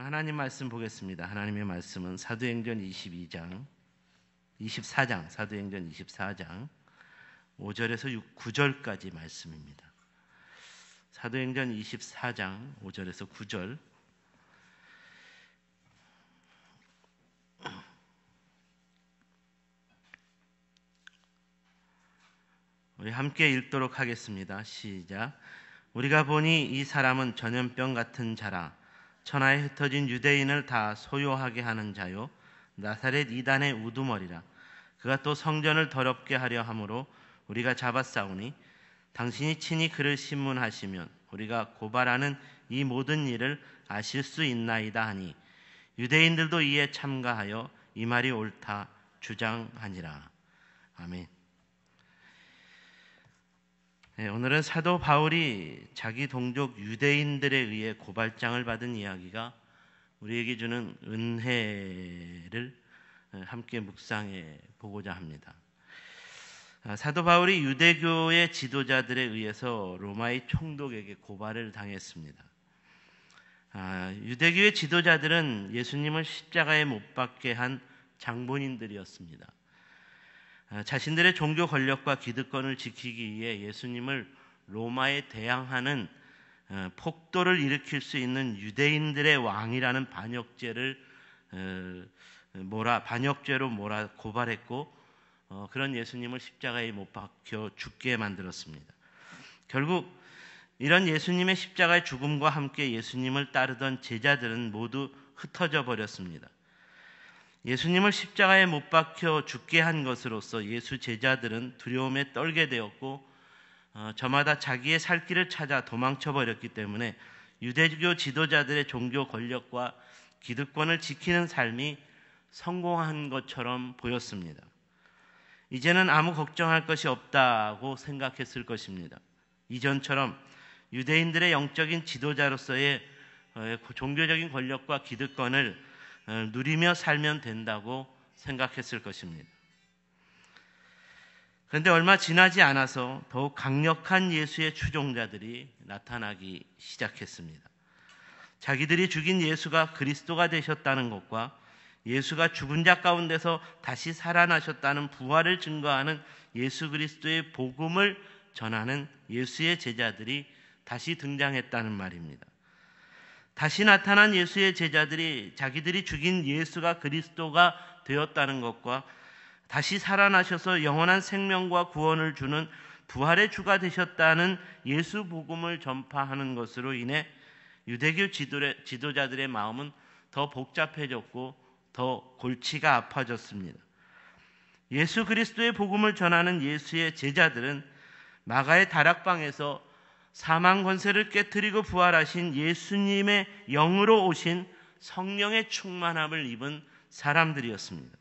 하나님 말씀 보겠습니다. 하나님의 말씀은 사도행전 24장, 사도행전 24장 5절에서 9절까지 말씀입니다. 사도행전 24장 5절에서 9절. 우리 함께 읽도록 하겠습니다. 시작. 우리가 보니 이 사람은 전염병 같은 자라 천하에 흩어진 유대인을 다 소요하게 하는 자요 나사렛 이단의 우두머리라. 그가 또 성전을 더럽게 하려 함으로 우리가 잡아싸우니 당신이 친히 그를 신문하시면 우리가 고발하는 이 모든 일을 아실 수 있나이다 하니 유대인들도 이에 참가하여 이 말이 옳다 주장하니라. 아멘. 오늘은 사도 바울이 자기 동족 유대인들에 의해 고발장을 받은 이야기가 우리에게 주는 은혜를 함께 묵상해 보고자 합니다. 사도 바울이 유대교의 지도자들에 의해서 로마의 총독에게 고발을 당했습니다. 유대교의 지도자들은 예수님을 십자가에 못 박게 한 장본인들이었습니다. 자신들의 종교 권력과 기득권을 지키기 위해 예수님을 로마에 대항하는 폭도를 일으킬 수 있는 유대인들의 왕이라는 반역죄로 고발했고 그런 예수님을 십자가에 못 박혀 죽게 만들었습니다. 결국 이런 예수님의 십자가의 죽음과 함께 예수님을 따르던 제자들은 모두 흩어져 버렸습니다. 예수님을 십자가에 못 박혀 죽게 한 것으로서 예수 제자들은 두려움에 떨게 되었고 저마다 자기의 살 길을 찾아 도망쳐 버렸기 때문에 유대교 지도자들의 종교 권력과 기득권을 지키는 삶이 성공한 것처럼 보였습니다. 이제는 아무 걱정할 것이 없다고 생각했을 것입니다. 이전처럼 유대인들의 영적인 지도자로서의 종교적인 권력과 기득권을 누리며 살면 된다고 생각했을 것입니다. 그런데 얼마 지나지 않아서 더욱 강력한 예수의 추종자들이 나타나기 시작했습니다. 자기들이 죽인 예수가 그리스도가 되셨다는 것과 예수가 죽은 자 가운데서 다시 살아나셨다는 부활을 증거하는 예수 그리스도의 복음을 전하는 예수의 제자들이 다시 등장했다는 말입니다. 다시 나타난 예수의 제자들이 자기들이 죽인 예수가 그리스도가 되었다는 것과 다시 살아나셔서 영원한 생명과 구원을 주는 부활의 주가 되셨다는 예수 복음을 전파하는 것으로 인해 유대교 지도자들의 마음은 더 복잡해졌고 더 골치가 아파졌습니다. 예수 그리스도의 복음을 전하는 예수의 제자들은 마가의 다락방에서 사망 권세를 깨뜨리고 부활하신 예수님의 영으로 오신 성령의 충만함을 입은 사람들이었습니다.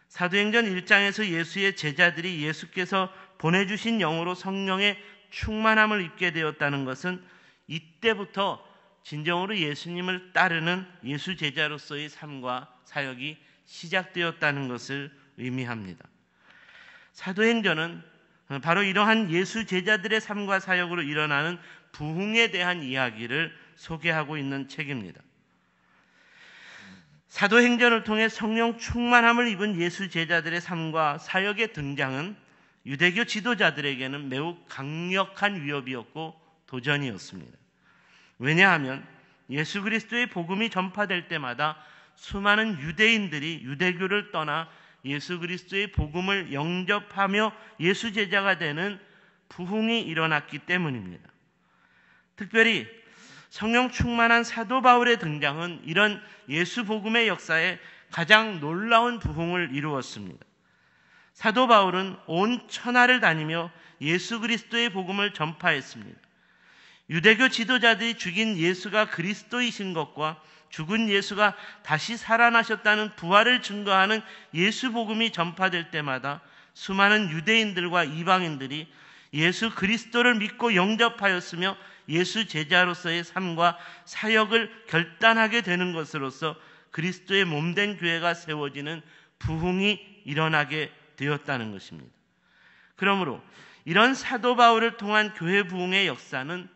사도행전 1장에서 예수의 제자들이 예수께서 보내주신 영으로 성령의 충만함을 입게 되었다는 것은 이때부터 진정으로 예수님을 따르는 예수 제자로서의 삶과 사역이 시작되었다는 것을 의미합니다. 사도행전은 바로 이러한 예수 제자들의 삶과 사역으로 일어나는 부흥에 대한 이야기를 소개하고 있는 책입니다. 사도행전을 통해 성령 충만함을 입은 예수 제자들의 삶과 사역의 등장은 유대교 지도자들에게는 매우 강력한 위협이었고 도전이었습니다. 왜냐하면 예수 그리스도의 복음이 전파될 때마다 수많은 유대인들이 유대교를 떠나 예수 그리스도의 복음을 영접하며 예수 제자가 되는 부흥이 일어났기 때문입니다. 특별히 성령 충만한 사도 바울의 등장은 이런 예수 복음의 역사에 가장 놀라운 부흥을 이루었습니다. 사도 바울은 온 천하를 다니며 예수 그리스도의 복음을 전파했습니다. 유대교 지도자들이 죽인 예수가 그리스도이신 것과 죽은 예수가 다시 살아나셨다는 부활을 증거하는 예수 복음이 전파될 때마다 수많은 유대인들과 이방인들이 예수 그리스도를 믿고 영접하였으며 예수 제자로서의 삶과 사역을 결단하게 되는 것으로서 그리스도의 몸된 교회가 세워지는 부흥이 일어나게 되었다는 것입니다. 그러므로 이런 사도 바울을 통한 교회 부흥의 역사는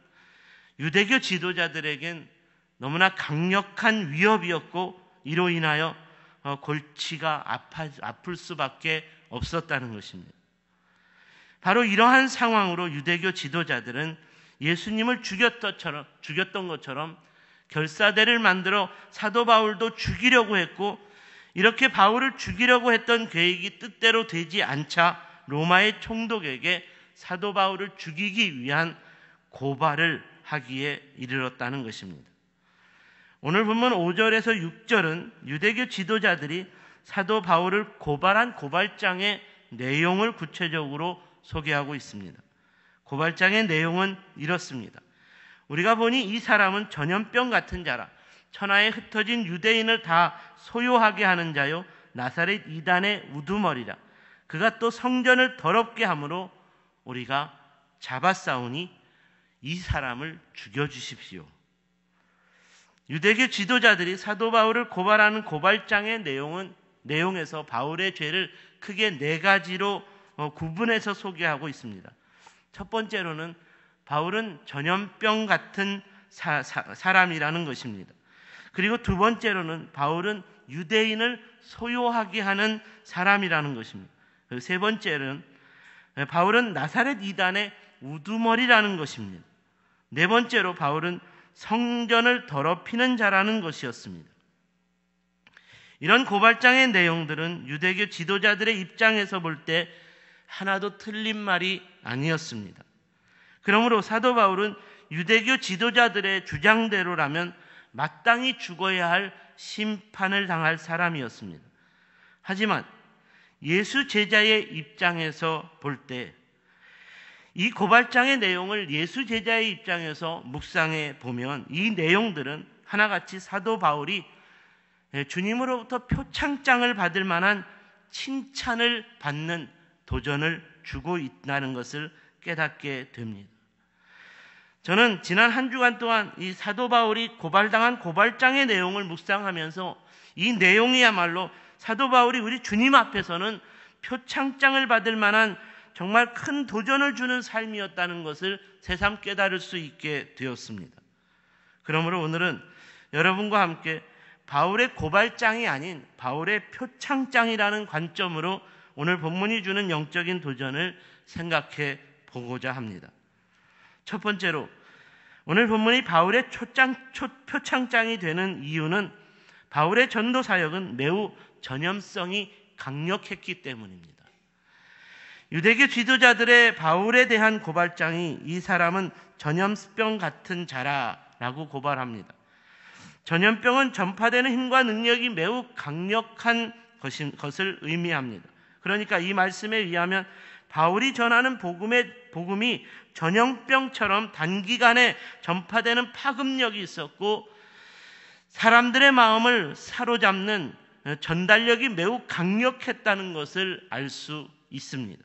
유대교 지도자들에겐 너무나 강력한 위협이었고 이로 인하여 골치가 아플 수밖에 없었다는 것입니다. 바로 이러한 상황으로 유대교 지도자들은 예수님을 죽였던 것처럼 결사대를 만들어 사도 바울도 죽이려고 했고, 이렇게 바울을 죽이려고 했던 계획이 뜻대로 되지 않자 로마의 총독에게 사도 바울을 죽이기 위한 고발을 하기에 이르렀다는 것입니다. 오늘 본문 5절에서 6절은 유대교 지도자들이 사도 바울을 고발한 고발장의 내용을 구체적으로 소개하고 있습니다. 고발장의 내용은 이렇습니다. 우리가 보니 이 사람은 전염병 같은 자라. 천하에 흩어진 유대인을 다 소요하게 하는 자요 나사렛 이단의 우두머리라. 그가 또 성전을 더럽게 함으로 우리가 잡아싸우니 이 사람을 죽여주십시오. 유대교 지도자들이 사도 바울을 고발하는 고발장의 내용에서 바울의 죄를 크게 4가지로 구분해서 소개하고 있습니다. 첫 번째로는 바울은 전염병 같은 사람이라는 것입니다. 그리고 두 번째로는 바울은 유대인을 소요하게 하는 사람이라는 것입니다. 그리고 세 번째는 바울은 나사렛 이단의 우두머리라는 것입니다. 네 번째로 바울은 성전을 더럽히는 자라는 것이었습니다. 이런 고발장의 내용들은 유대교 지도자들의 입장에서 볼 때 하나도 틀린 말이 아니었습니다. 그러므로 사도 바울은 유대교 지도자들의 주장대로라면 마땅히 죽어야 할 심판을 당할 사람이었습니다. 하지만 예수 제자의 입장에서 볼 때 이 고발장의 내용을 예수 제자의 입장에서 묵상해 보면 이 내용들은 하나같이 사도 바울이 주님으로부터 표창장을 받을 만한 칭찬을 받는 도전을 주고 있다는 것을 깨닫게 됩니다. 저는 지난 한 주간 동안 이 사도 바울이 고발당한 고발장의 내용을 묵상하면서 이 내용이야말로 사도 바울이 우리 주님 앞에서는 표창장을 받을 만한 정말 큰 도전을 주는 삶이었다는 것을 새삼 깨달을 수 있게 되었습니다. 그러므로 오늘은 여러분과 함께 바울의 고발장이 아닌 바울의 표창장이라는 관점으로 오늘 본문이 주는 영적인 도전을 생각해 보고자 합니다. 첫 번째로 오늘 본문이 바울의 표창장이 되는 이유는 바울의 전도 사역은 매우 전염성이 강력했기 때문입니다. 유대교 지도자들의 바울에 대한 고발장이 이 사람은 전염병 같은 자라라고 고발합니다. 전염병은 전파되는 힘과 능력이 매우 강력한 것을 의미합니다. 그러니까 이 말씀에 의하면 바울이 전하는 복음이 전염병처럼 단기간에 전파되는 파급력이 있었고 사람들의 마음을 사로잡는 전달력이 매우 강력했다는 것을 알 수 있습니다.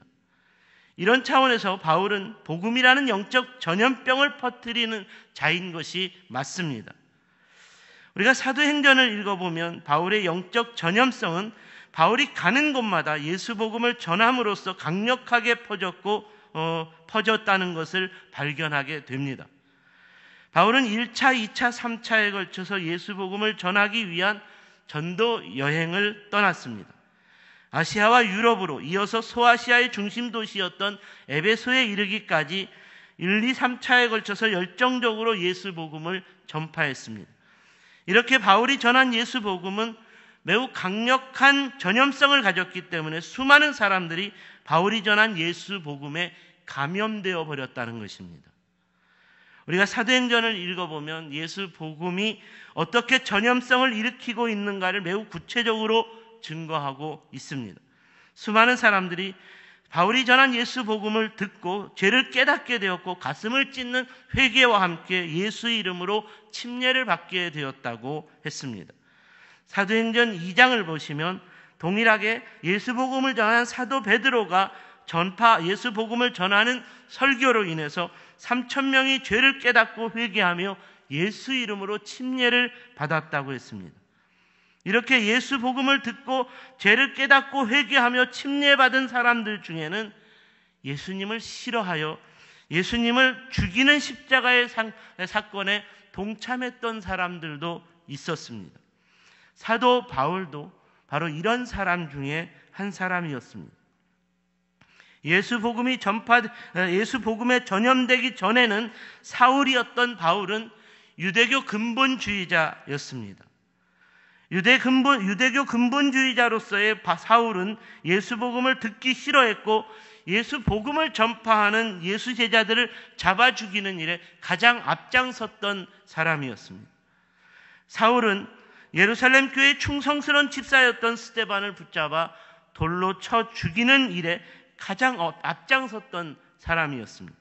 이런 차원에서 바울은 복음이라는 영적 전염병을 퍼뜨리는 자인 것이 맞습니다. 우리가 사도행전을 읽어보면 바울의 영적 전염성은 바울이 가는 곳마다 예수 복음을 전함으로써 강력하게 퍼졌다는 것을 발견하게 됩니다. 바울은 1차, 2차, 3차에 걸쳐서 예수 복음을 전하기 위한 전도 여행을 떠났습니다. 아시아와 유럽으로 이어서 소아시아의 중심 도시였던 에베소에 이르기까지 1, 2, 3차에 걸쳐서 열정적으로 예수 복음을 전파했습니다. 이렇게 바울이 전한 예수 복음은 매우 강력한 전염성을 가졌기 때문에 수많은 사람들이 바울이 전한 예수 복음에 감염되어 버렸다는 것입니다. 우리가 사도행전을 읽어보면 예수 복음이 어떻게 전염성을 일으키고 있는가를 매우 구체적으로 증거하고 있습니다. 수많은 사람들이 바울이 전한 예수 복음을 듣고 죄를 깨닫게 되었고 가슴을 찢는 회개와 함께 예수 이름으로 침례를 받게 되었다고 했습니다. 사도행전 2장을 보시면 동일하게 예수 복음을 전한 사도 베드로가 예수 복음을 전하는 설교로 인해서 3,000명이 죄를 깨닫고 회개하며 예수 이름으로 침례를 받았다고 했습니다. 이렇게 예수 복음을 듣고 죄를 깨닫고 회개하며 침례받은 사람들 중에는 예수님을 싫어하여 예수님을 죽이는 십자가의 사건에 동참했던 사람들도 있었습니다. 사도 바울도 바로 이런 사람 중에 한 사람이었습니다. 예수 복음에 전염되기 전에는 사울이었던 바울은 유대교 근본주의자였습니다. 유대교 근본주의자로서의 사울은 예수 복음을 듣기 싫어했고 예수 복음을 전파하는 예수 제자들을 잡아 죽이는 일에 가장 앞장섰던 사람이었습니다. 사울은 예루살렘 교회의 충성스러운 집사였던 스데반을 붙잡아 돌로 쳐 죽이는 일에 가장 앞장섰던 사람이었습니다.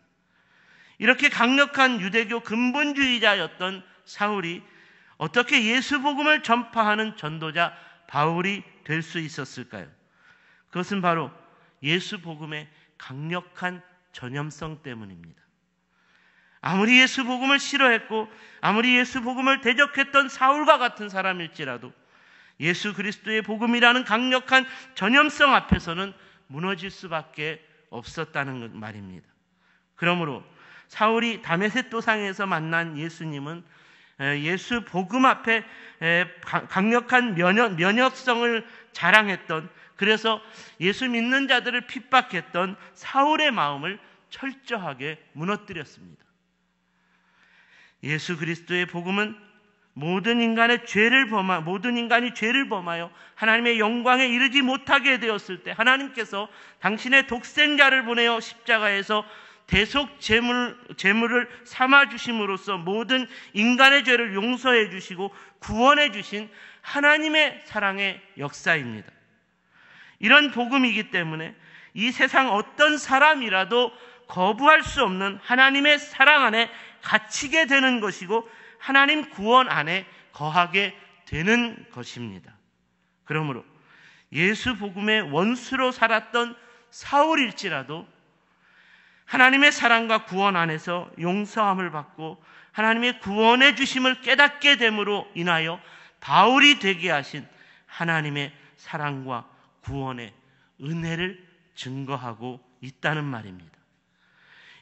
이렇게 강력한 유대교 근본주의자였던 사울이 어떻게 예수 복음을 전파하는 전도자 바울이 될 수 있었을까요? 그것은 바로 예수 복음의 강력한 전염성 때문입니다. 아무리 예수 복음을 싫어했고 아무리 예수 복음을 대적했던 사울과 같은 사람일지라도 예수 그리스도의 복음이라는 강력한 전염성 앞에서는 무너질 수밖에 없었다는 말입니다. 그러므로 사울이 다메섹 도상에서 만난 예수님은 예수 복음 앞에 강력한 면역성을 자랑했던, 그래서 예수 믿는 자들을 핍박했던 사울의 마음을 철저하게 무너뜨렸습니다. 예수 그리스도의 복음은 모든 인간이 죄를 범하여 하나님의 영광에 이르지 못하게 되었을 때 하나님께서 당신의 독생자를 보내어 십자가에서 대속 제물을 삼아 주심으로써 모든 인간의 죄를 용서해 주시고 구원해 주신 하나님의 사랑의 역사입니다. 이런 복음이기 때문에 이 세상 어떤 사람이라도 거부할 수 없는 하나님의 사랑 안에 갇히게 되는 것이고 하나님 구원 안에 거하게 되는 것입니다. 그러므로 예수 복음의 원수로 살았던 사울일지라도 하나님의 사랑과 구원 안에서 용서함을 받고 하나님의 구원해 주심을 깨닫게 됨으로 인하여 바울이 되게 하신 하나님의 사랑과 구원의 은혜를 증거하고 있다는 말입니다.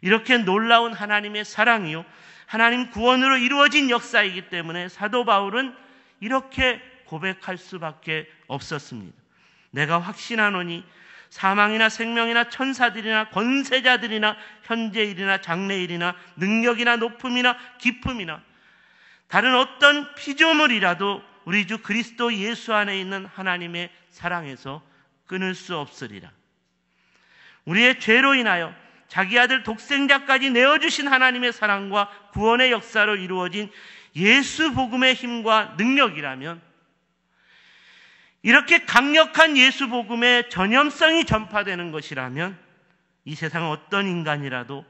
이렇게 놀라운 하나님의 사랑이요 하나님 구원으로 이루어진 역사이기 때문에 사도 바울은 이렇게 고백할 수밖에 없었습니다. 내가 확신하노니 사망이나 생명이나 천사들이나 권세자들이나 현재일이나 장래일이나 능력이나 높음이나 깊음이나 다른 어떤 피조물이라도 우리 주 그리스도 예수 안에 있는 하나님의 사랑에서 끊을 수 없으리라. 우리의 죄로 인하여 자기 아들 독생자까지 내어주신 하나님의 사랑과 구원의 역사로 이루어진 예수 복음의 힘과 능력이라면, 이렇게 강력한 예수 복음의 전염성이 전파되는 것이라면 이 세상 어떤 인간이라도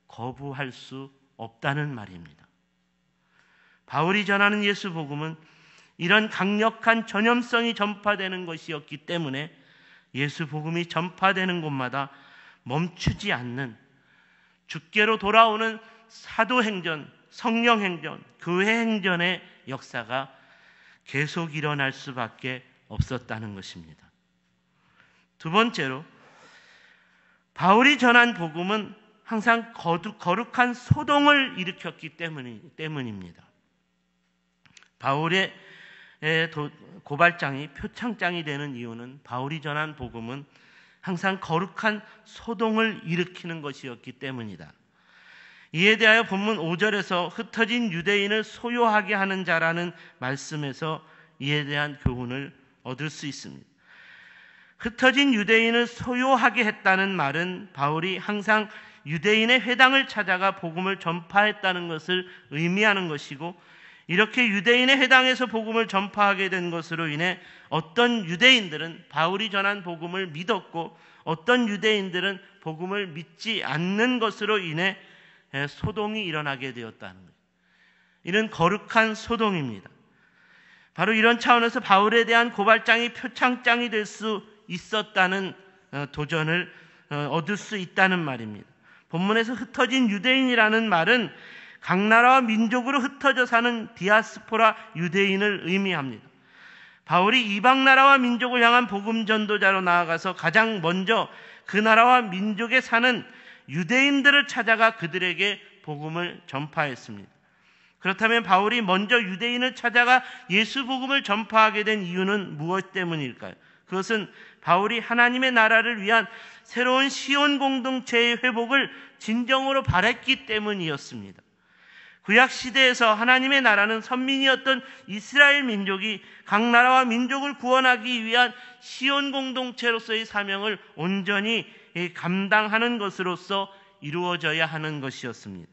거부할 수 없다는 말입니다. 바울이 전하는 예수 복음은 이런 강력한 전염성이 전파되는 것이었기 때문에 예수 복음이 전파되는 곳마다 멈추지 않는 주께로 돌아오는 사도행전, 성령행전, 교회행전의 역사가 계속 일어날 수밖에 없었다는 것입니다. 두 번째로 바울이 전한 복음은 항상 거룩한 소동을 일으켰기 때문입니다. 바울의 고발장이 표창장이 되는 이유는 바울이 전한 복음은 항상 거룩한 소동을 일으키는 것이었기 때문이다. 이에 대하여 본문 5절에서 흩어진 유대인을 소요하게 하는 자라는 말씀에서 이에 대한 교훈을 얻을 수 있습니다. 흩어진 유대인을 소요하게 했다는 말은 바울이 항상 유대인의 회당을 찾아가 복음을 전파했다는 것을 의미하는 것이고, 이렇게 유대인의 회당에서 복음을 전파하게 된 것으로 인해 어떤 유대인들은 바울이 전한 복음을 믿었고 어떤 유대인들은 복음을 믿지 않는 것으로 인해 소동이 일어나게 되었다는 거예요. 이는 거룩한 소동입니다. 바로 이런 차원에서 바울에 대한 고발장이 표창장이 될 수 있었다는 도전을 얻을 수 있다는 말입니다. 본문에서 흩어진 유대인이라는 말은 각 나라와 민족으로 흩어져 사는 디아스포라 유대인을 의미합니다. 바울이 이방 나라와 민족을 향한 복음 전도자로 나아가서 가장 먼저 그 나라와 민족에 사는 유대인들을 찾아가 그들에게 복음을 전파했습니다. 그렇다면 바울이 먼저 유대인을 찾아가 예수 복음을 전파하게 된 이유는 무엇 때문일까요? 그것은 바울이 하나님의 나라를 위한 새로운 시온 공동체의 회복을 진정으로 바랐기 때문이었습니다. 구약 시대에서 하나님의 나라는 선민이었던 이스라엘 민족이 각 나라와 민족을 구원하기 위한 시온 공동체로서의 사명을 온전히 감당하는 것으로서 이루어져야 하는 것이었습니다.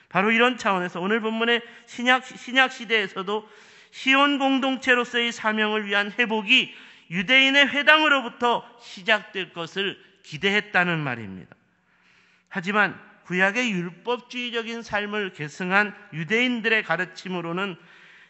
바로 이런 차원에서 오늘 본문의 신약 시대에서도 시온 공동체로서의 사명을 위한 회복이 유대인의 회당으로부터 시작될 것을 기대했다는 말입니다. 하지만 구약의 율법주의적인 삶을 계승한 유대인들의 가르침으로는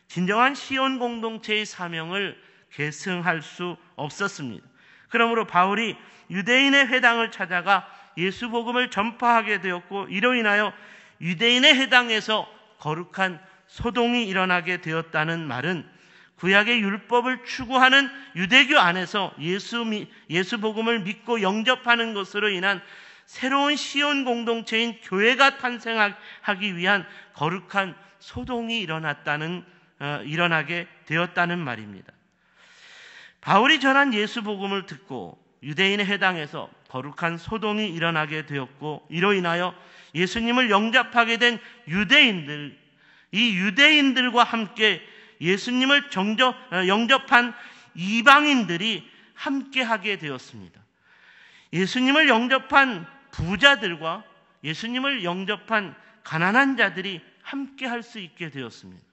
진정한 시온 공동체의 사명을 계승할 수 없었습니다. 그러므로 바울이 유대인의 회당을 찾아가 예수 복음을 전파하게 되었고, 이로 인하여 유대인의 회당에서 거룩한 소동이 일어나게 되었다는 말은 구약의 율법을 추구하는 유대교 안에서 예수 복음을 믿고 영접하는 것으로 인한 새로운 시온 공동체인 교회가 탄생하기 위한 거룩한 소동이 일어나게 되었다는 말입니다. 바울이 전한 예수 복음을 듣고 유대인의 회당에서 거룩한 소동이 일어나게 되었고, 이로 인하여 예수님을 영접하게 된 유대인들, 이 유대인들과 함께 예수님을 영접한 이방인들이 함께하게 되었습니다. 예수님을 영접한 부자들과 예수님을 영접한 가난한 자들이 함께할 수 있게 되었습니다.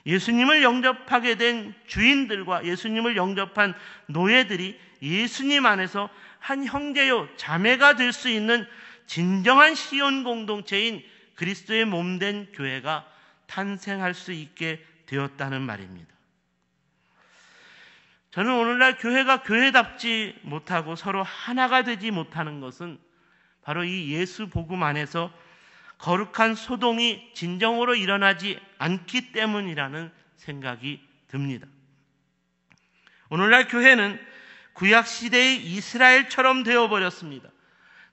예수님을 영접하게 된 주인들과 예수님을 영접한 노예들이 예수님 안에서 한 형제요 자매가 될 수 있는 진정한 시온 공동체인 그리스도의 몸된 교회가 탄생할 수 있게 되었다는 말입니다. 저는 오늘날 교회가 교회답지 못하고 서로 하나가 되지 못하는 것은 바로 이 예수 복음 안에서 거룩한 소동이 진정으로 일어나지 않기 때문이라는 생각이 듭니다. 오늘날 교회는 구약 시대의 이스라엘처럼 되어버렸습니다.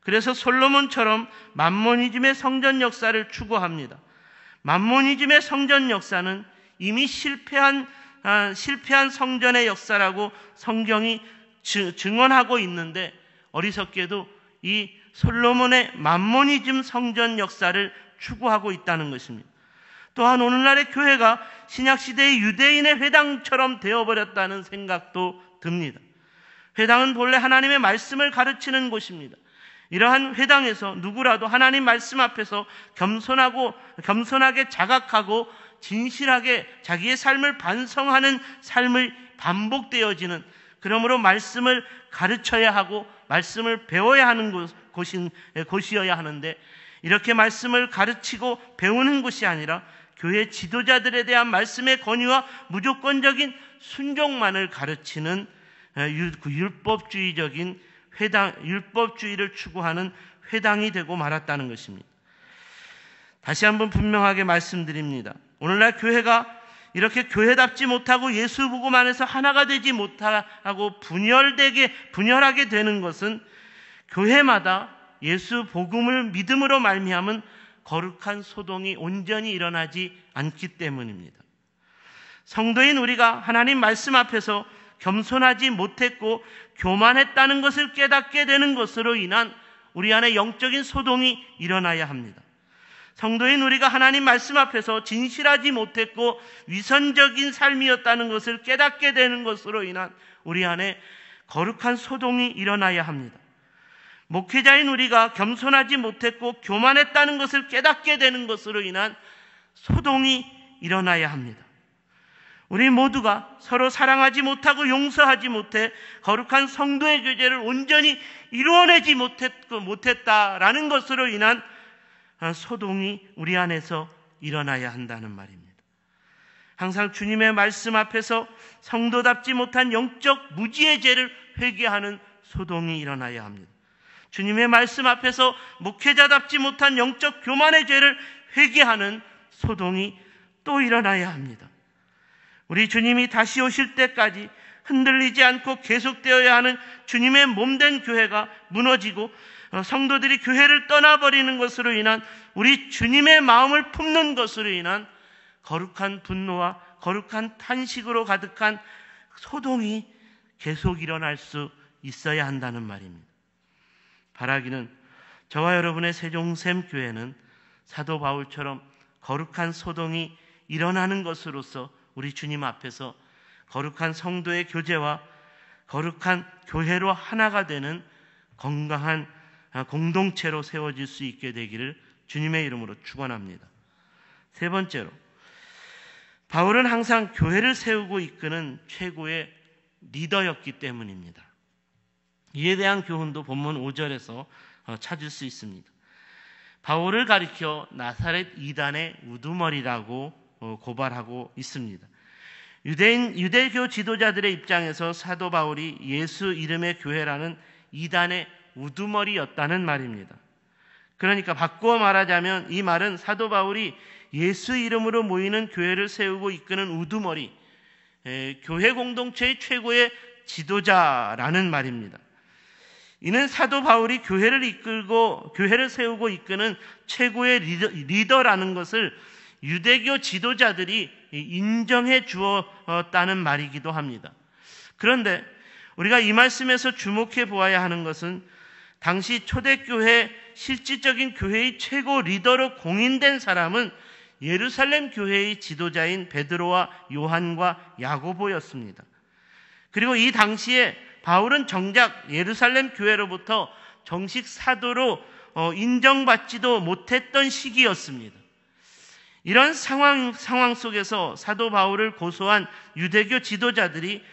그래서 솔로몬처럼 만모니즘의 성전 역사를 추구합니다. 만모니즘의 성전 역사는 이미 실패한 성전의 역사라고 성경이 증언하고 있는데, 어리석게도 이 솔로몬의 만모니즘 성전 역사를 추구하고 있다는 것입니다. 또한 오늘날의 교회가 신약시대의 유대인의 회당처럼 되어버렸다는 생각도 듭니다. 회당은 본래 하나님의 말씀을 가르치는 곳입니다. 이러한 회당에서 누구라도 하나님 말씀 앞에서 겸손하게 자각하고 진실하게 자기의 삶을 반성하는 삶을 반복되어지는, 그러므로 말씀을 가르쳐야 하고 말씀을 배워야 하는 곳이어야 하는데, 이렇게 말씀을 가르치고 배우는 것이 아니라 교회 지도자들에 대한 말씀의 권위와 무조건적인 순종만을 가르치는 율법주의적인 회당, 율법주의를 추구하는 회당이 되고 말았다는 것입니다. 다시 한번 분명하게 말씀드립니다. 오늘날 교회가 이렇게 교회답지 못하고 예수 복음 안에서 하나가 되지 못하고 분열하게 되는 것은 교회마다 예수 복음을 믿음으로 말미암은 거룩한 소동이 온전히 일어나지 않기 때문입니다. 성도인 우리가 하나님 말씀 앞에서 겸손하지 못했고 교만했다는 것을 깨닫게 되는 것으로 인한 우리 안에 영적인 소동이 일어나야 합니다. 성도인 우리가 하나님 말씀 앞에서 진실하지 못했고 위선적인 삶이었다는 것을 깨닫게 되는 것으로 인한 우리 안에 거룩한 소동이 일어나야 합니다. 목회자인 우리가 겸손하지 못했고 교만했다는 것을 깨닫게 되는 것으로 인한 소동이 일어나야 합니다. 우리 모두가 서로 사랑하지 못하고 용서하지 못해 거룩한 성도의 교제를 온전히 이루어내지 못했다라는 것으로 인한 소동이 우리 안에서 일어나야 한다는 말입니다. 항상 주님의 말씀 앞에서 성도답지 못한 영적 무지의 죄를 회개하는 소동이 일어나야 합니다. 주님의 말씀 앞에서 목회자답지 못한 영적 교만의 죄를 회개하는 소동이 또 일어나야 합니다. 우리 주님이 다시 오실 때까지 흔들리지 않고 계속되어야 하는 주님의 몸된 교회가 무너지고 성도들이 교회를 떠나버리는 것으로 인한 우리 주님의 마음을 품는 것으로 인한 거룩한 분노와 거룩한 탄식으로 가득한 소동이 계속 일어날 수 있어야 한다는 말입니다. 바라기는 저와 여러분의 세종샘 교회는 사도 바울처럼 거룩한 소동이 일어나는 것으로서 우리 주님 앞에서 거룩한 성도의 교제와 거룩한 교회로 하나가 되는 건강한 공동체로 세워질 수 있게 되기를 주님의 이름으로 축원합니다. 세 번째로, 바울은 항상 교회를 세우고 이끄는 최고의 리더였기 때문입니다. 이에 대한 교훈도 본문 5절에서 찾을 수 있습니다. 바울을 가리켜 나사렛 이단의 우두머리라고 고발하고 있습니다. 유대교 지도자들의 입장에서 사도 바울이 예수 이름의 교회라는 이단의 우두머리였다는 말입니다. 그러니까 바꾸어 말하자면 이 말은 사도 바울이 예수 이름으로 모이는 교회를 세우고 이끄는 우두머리, 교회 공동체의 최고의 지도자라는 말입니다. 이는 사도 바울이 교회를 세우고 이끄는 최고의 리더라는 것을 유대교 지도자들이 인정해 주었다는 말이기도 합니다. 그런데 우리가 이 말씀에서 주목해 보아야 하는 것은 당시 초대교회 실질적인 교회의 최고 리더로 공인된 사람은 예루살렘 교회의 지도자인 베드로와 요한과 야고보였습니다. 그리고 이 당시에 바울은 정작 예루살렘 교회로부터 정식 사도로 인정받지도 못했던 시기였습니다. 이런 상황 속에서 사도 바울을 고소한 유대교 지도자들이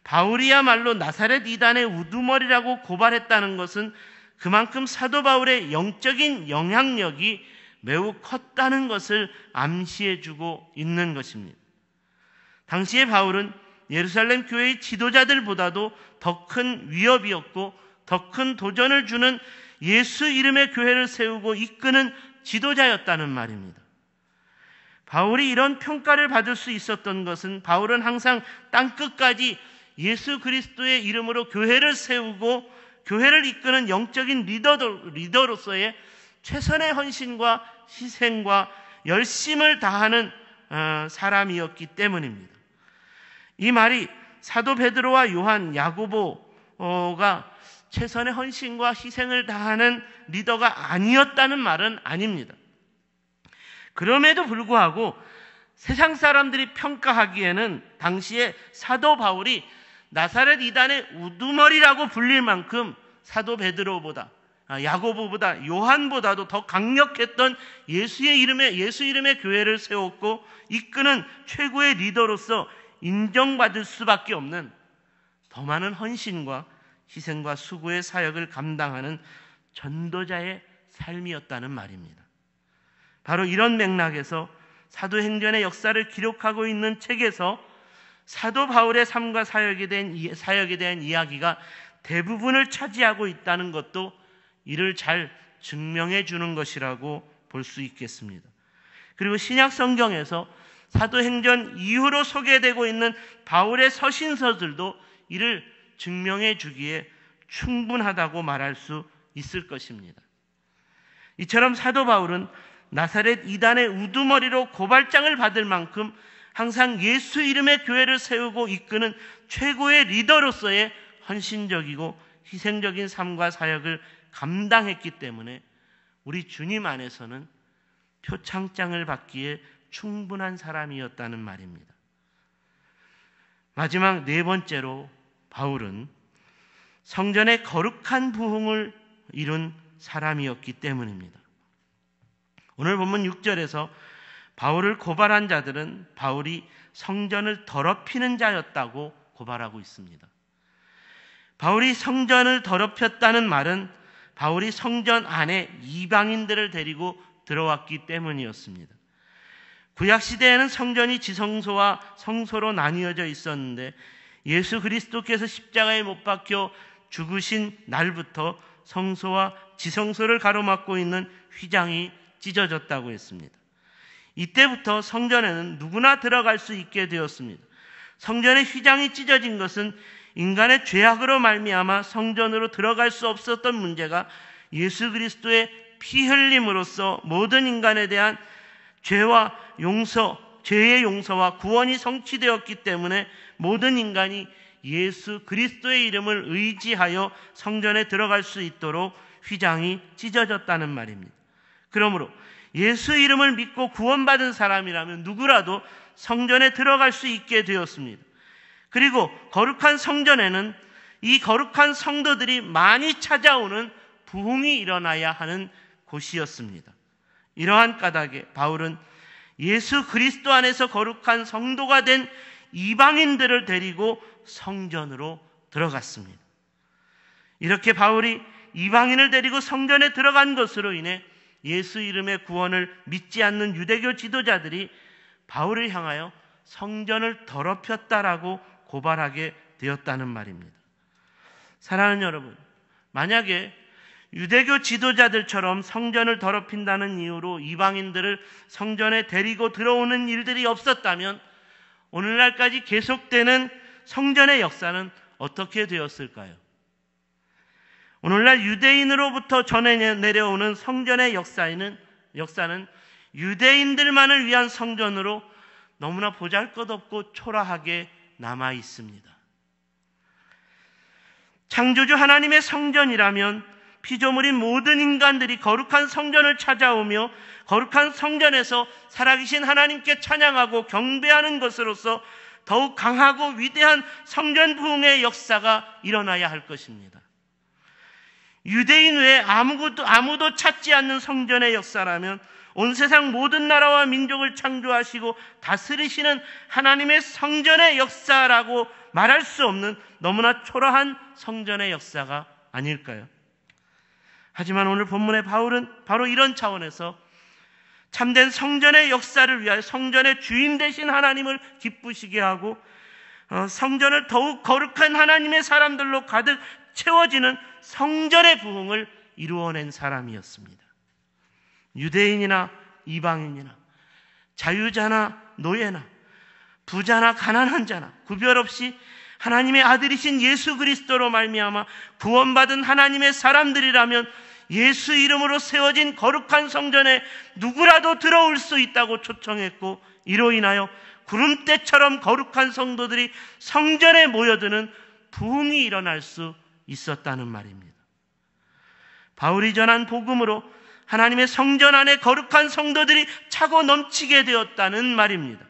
바울이야말로 나사렛 이단의 우두머리라고 고발했다는 것은 그만큼 사도 바울의 영적인 영향력이 매우 컸다는 것을 암시해주고 있는 것입니다. 당시에 바울은 예루살렘 교회의 지도자들보다도 더 큰 위협이었고 더 큰 도전을 주는 예수 이름의 교회를 세우고 이끄는 지도자였다는 말입니다. 바울이 이런 평가를 받을 수 있었던 것은 바울은 항상 땅끝까지 예수 그리스도의 이름으로 교회를 세우고 교회를 이끄는 영적인 리더로서의 최선의 헌신과 희생과 열심을 다하는 사람이었기 때문입니다. 이 말이 사도 베드로와 요한, 야고보가 최선의 헌신과 희생을 다하는 리더가 아니었다는 말은 아닙니다. 그럼에도 불구하고 세상 사람들이 평가하기에는 당시에 사도 바울이 나사렛 이단의 우두머리라고 불릴 만큼 사도 베드로보다, 야고보보다, 요한보다도 더 강력했던 예수 이름의 교회를 세웠고 이끄는 최고의 리더로서 인정받을 수밖에 없는 더 많은 헌신과 희생과 수고의 사역을 감당하는 전도자의 삶이었다는 말입니다. 바로 이런 맥락에서 사도행전의 역사를 기록하고 있는 책에서 사도 바울의 삶과 사역에 대한 이야기가 대부분을 차지하고 있다는 것도 이를 잘 증명해 주는 것이라고 볼 수 있겠습니다. 그리고 신약 성경에서 사도행전 이후로 소개되고 있는 바울의 서신서들도 이를 증명해 주기에 충분하다고 말할 수 있을 것입니다. 이처럼 사도 바울은 나사렛 이단의 우두머리로 고발장을 받을 만큼 항상 예수 이름의 교회를 세우고 이끄는 최고의 리더로서의 헌신적이고 희생적인 삶과 사역을 감당했기 때문에 우리 주님 안에서는 표창장을 받기에 충분한 사람이었다는 말입니다. 마지막 네 번째로 바울은 성전의 거룩한 부흥을 이룬 사람이었기 때문입니다. 오늘 본문 6절에서 바울을 고발한 자들은 바울이 성전을 더럽히는 자였다고 고발하고 있습니다. 바울이 성전을 더럽혔다는 말은 바울이 성전 안에 이방인들을 데리고 들어왔기 때문이었습니다. 구약시대에는 성전이 지성소와 성소로 나뉘어져 있었는데 예수 그리스도께서 십자가에 못 박혀 죽으신 날부터 성소와 지성소를 가로막고 있는 휘장이 찢어졌다고 했습니다. 이때부터 성전에는 누구나 들어갈 수 있게 되었습니다. 성전의 휘장이 찢어진 것은 인간의 죄악으로 말미암아 성전으로 들어갈 수 없었던 문제가 예수 그리스도의 피 흘림으로써 모든 인간에 대한 죄와 용서, 죄의 용서와 구원이 성취되었기 때문에 모든 인간이 예수 그리스도의 이름을 의지하여 성전에 들어갈 수 있도록 휘장이 찢어졌다는 말입니다. 그러므로 예수 이름을 믿고 구원받은 사람이라면 누구라도 성전에 들어갈 수 있게 되었습니다. 그리고 거룩한 성전에는 이 거룩한 성도들이 많이 찾아오는 부흥이 일어나야 하는 곳이었습니다. 이러한 까닭에 바울은 예수 그리스도 안에서 거룩한 성도가 된 이방인들을 데리고 성전으로 들어갔습니다. 이렇게 바울이 이방인을 데리고 성전에 들어간 것으로 인해 예수 이름의 구원을 믿지 않는 유대교 지도자들이 바울을 향하여 성전을 더럽혔다라고 고발하게 되었다는 말입니다. 사랑하는 여러분, 만약에 유대교 지도자들처럼 성전을 더럽힌다는 이유로 이방인들을 성전에 데리고 들어오는 일들이 없었다면 오늘날까지 계속되는 성전의 역사는 어떻게 되었을까요? 오늘날 유대인으로부터 전해 내려오는 성전의 역사는 유대인들만을 위한 성전으로 너무나 보잘것없고 초라하게 남아 있습니다. 창조주 하나님의 성전이라면 피조물인 모든 인간들이 거룩한 성전을 찾아오며 거룩한 성전에서 살아계신 하나님께 찬양하고 경배하는 것으로서 더욱 강하고 위대한 성전 부흥의 역사가 일어나야 할 것입니다. 유대인 외에 아무도 찾지 않는 성전의 역사라면 온 세상 모든 나라와 민족을 창조하시고 다스리시는 하나님의 성전의 역사라고 말할 수 없는 너무나 초라한 성전의 역사가 아닐까요? 하지만 오늘 본문의 바울은 바로 이런 차원에서 참된 성전의 역사를 위하여 성전의 주인 되신 하나님을 기쁘시게 하고 성전을 더욱 거룩한 하나님의 사람들로 가득 채워지는 성전의 부흥을 이루어낸 사람이었습니다. 유대인이나 이방인이나 자유자나 노예나 부자나 가난한 자나 구별 없이 하나님의 아들이신 예수 그리스도로 말미암아 구원받은 하나님의 사람들이라면 예수 이름으로 세워진 거룩한 성전에 누구라도 들어올 수 있다고 초청했고, 이로 인하여 구름대처럼 거룩한 성도들이 성전에 모여드는 부흥이 일어날 수 있었다는 말입니다. 바울이 전한 복음으로 하나님의 성전 안에 거룩한 성도들이 차고 넘치게 되었다는 말입니다.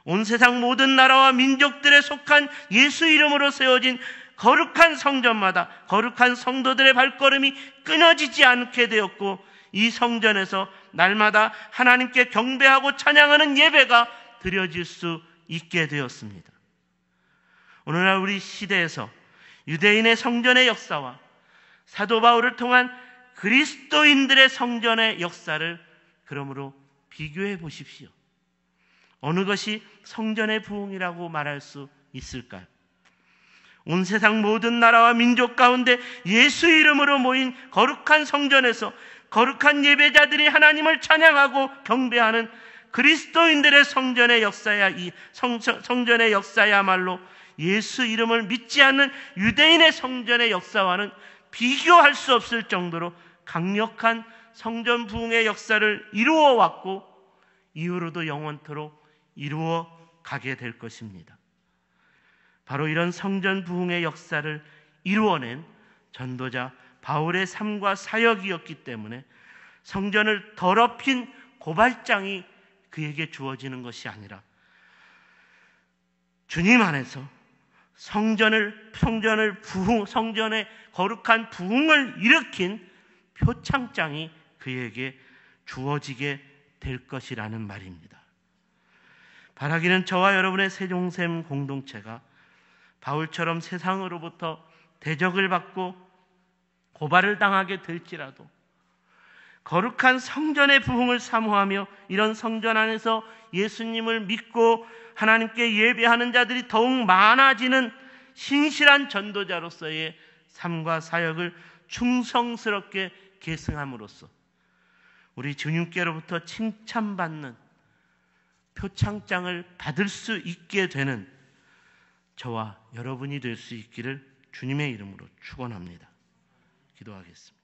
온 세상 모든 나라와 민족들에 속한 예수 이름으로 세워진 거룩한 성전마다 거룩한 성도들의 발걸음이 끊어지지 않게 되었고, 이 성전에서 날마다 하나님께 경배하고 찬양하는 예배가 드려질 수 있게 되었습니다. 오늘날 우리 시대에서 유대인의 성전의 역사와 사도 바울을 통한 그리스도인들의 성전의 역사를 그러므로 비교해 보십시오. 어느 것이 성전의 부흥이라고 말할 수 있을까요? 온 세상 모든 나라와 민족 가운데 예수 이름으로 모인 거룩한 성전에서 거룩한 예배자들이 하나님을 찬양하고 경배하는 그리스도인들의 성전의 역사야말로 예수 이름을 믿지 않는 유대인의 성전의 역사와는 비교할 수 없을 정도로 강력한 성전 부흥의 역사를 이루어 왔고, 이후로도 영원토록 이루어 가게 될 것입니다. 바로 이런 성전 부흥의 역사를 이루어낸 전도자 바울의 삶과 사역이었기 때문에 성전을 더럽힌 고발장이 그에게 주어지는 것이 아니라 주님 안에서 성전의 거룩한 부흥을 일으킨 표창장이 그에게 주어지게 될 것이라는 말입니다. 바라기는 저와 여러분의 세종샘 공동체가 바울처럼 세상으로부터 대적을 받고 고발을 당하게 될지라도 거룩한 성전의 부흥을 사모하며 이런 성전 안에서 예수님을 믿고 하나님께 예배하는 자들이 더욱 많아지는 신실한 전도자로서의 삶과 사역을 충성스럽게 계승함으로써 우리 주님께로부터 칭찬받는 표창장을 받을 수 있게 되는 저와 여러분이 될 수 있기를 주님의 이름으로 축원합니다. 기도하겠습니다.